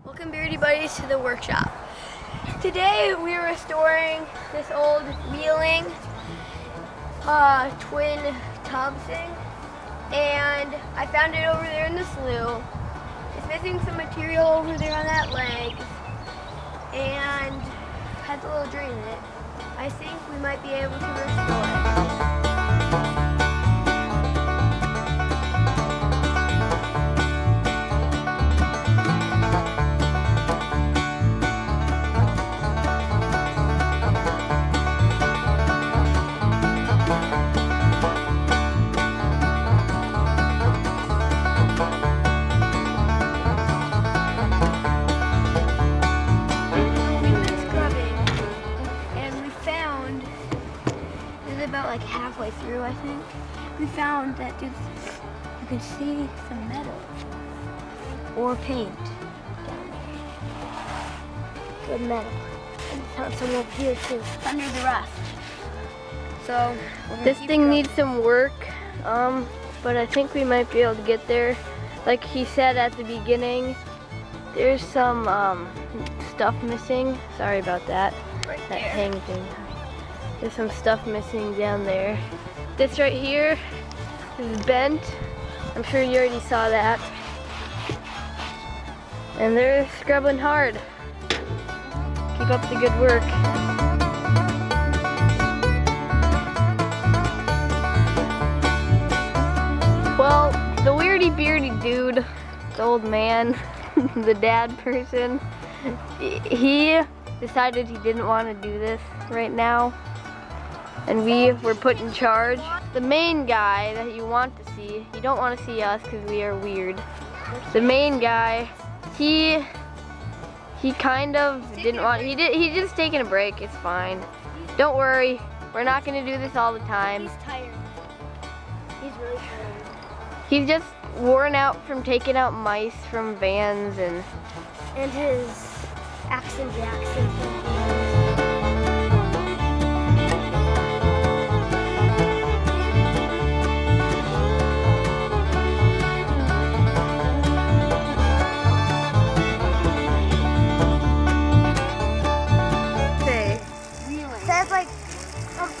Welcome, Beardy Buddies, to the workshop. Today we are restoring this old wheeling twin tub thing, and I found it over there in the slough. It's missing some material over there on that leg, and has a little drain in it. I think we might be able to restore it. About like halfway through, I think, we found that you can see some metal or paint down there. Good metal. And found some up here too, under the rust. So this thing needs some work, but I think we might be able to get there. Like he said at the beginning, there's some stuff missing. Sorry about that. Right that there. hang thing. There's some stuff missing down there. This right here is bent. I'm sure you already saw that. And they're scrubbing hard. Keep up the good work. Well, the Weirdy Beardy dude, the old man, the dad person, he decided he didn't want to do this right now. And we were put in charge. The main guy that you want to see, you don't want to see us because we are weird. The main guy, he kind of didn't want, he's just taking a break, it's fine. Don't worry, we're not gonna do this all the time. He's tired. He's really tired. He's just worn out from taking out mice from vans and his Action Jackson.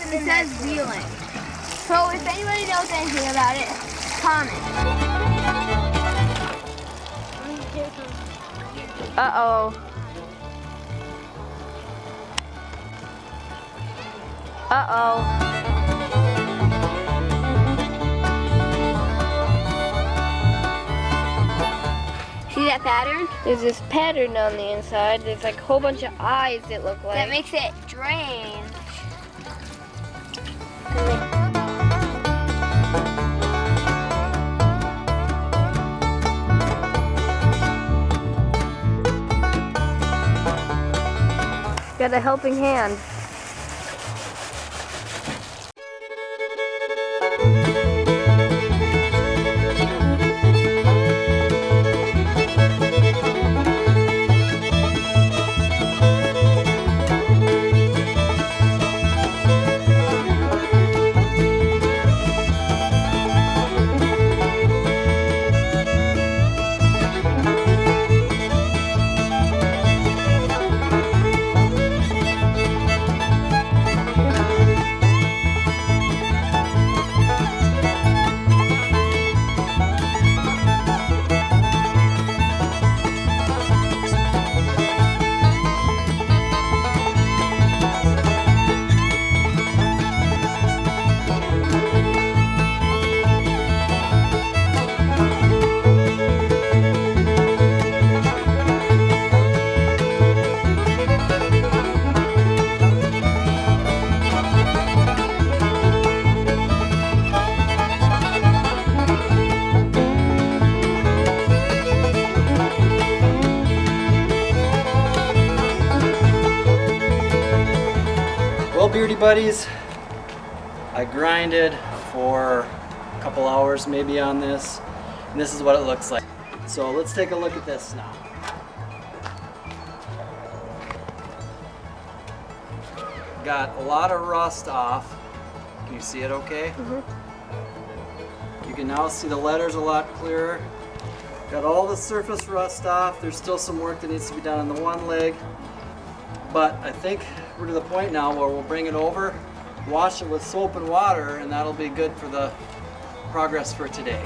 It says wheeling. So if anybody knows anything about it, comment. uh-oh. Uh-oh. See that pattern? There's this pattern on the inside. There's like a whole bunch of eyes that look like. That makes it drain. Got a helping hand. Well, Beardy Buddies, I grinded for a couple hours maybe on this, and this is what it looks like. So let's take a look at this now. Got a lot of rust off. Can you see it okay? Mm-hmm. You can now see the letters a lot clearer. Got all the surface rust off. There's still some work that needs to be done on the one leg. But I think we're to the point now where we'll bring it over, wash it with soap and water, and that'll be good for the progress for today.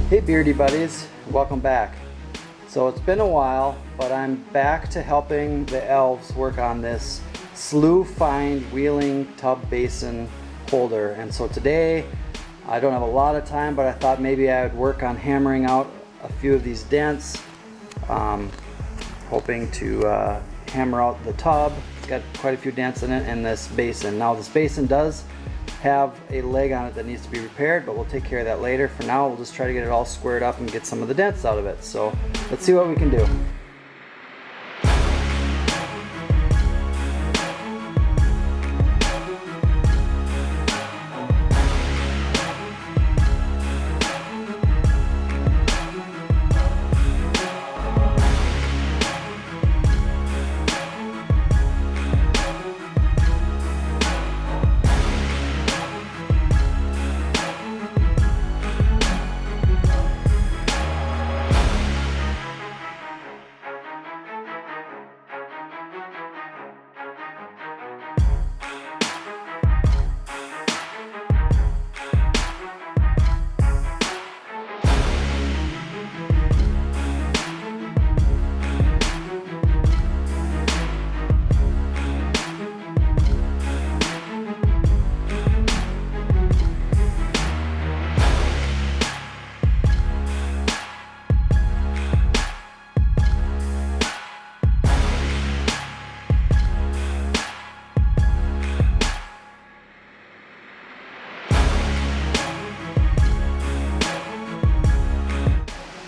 Hey Beardy buddies, welcome back. So it's been a while, but I'm back to helping the elves work on this Slough Find wheeling tub basin holder. And so today, I don't have a lot of time, but I thought maybe I would work on hammering out a few of these dents. Hoping to hammer out the tub. It's got quite a few dents in it, and this basin. Now this basin does have a leg on it that needs to be repaired, but we'll take care of that later. For now, we'll just try to get it all squared up and get some of the dents out of it. So let's see what we can do.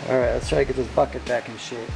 Alright, let's try to get this bucket back in shape.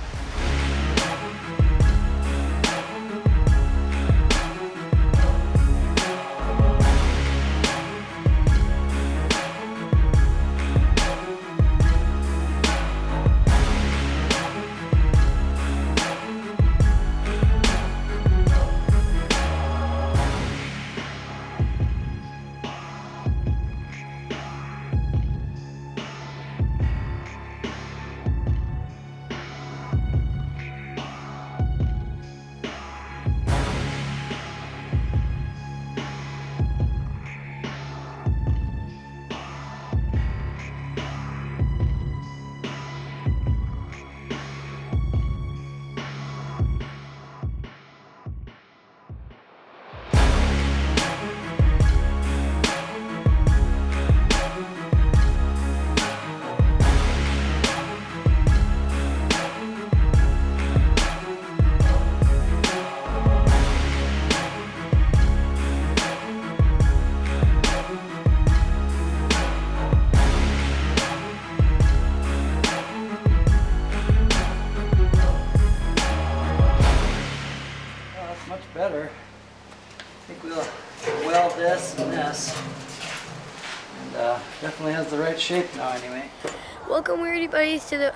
this. And definitely has the right shape now anyway. Welcome, Weirdy Buddies, to the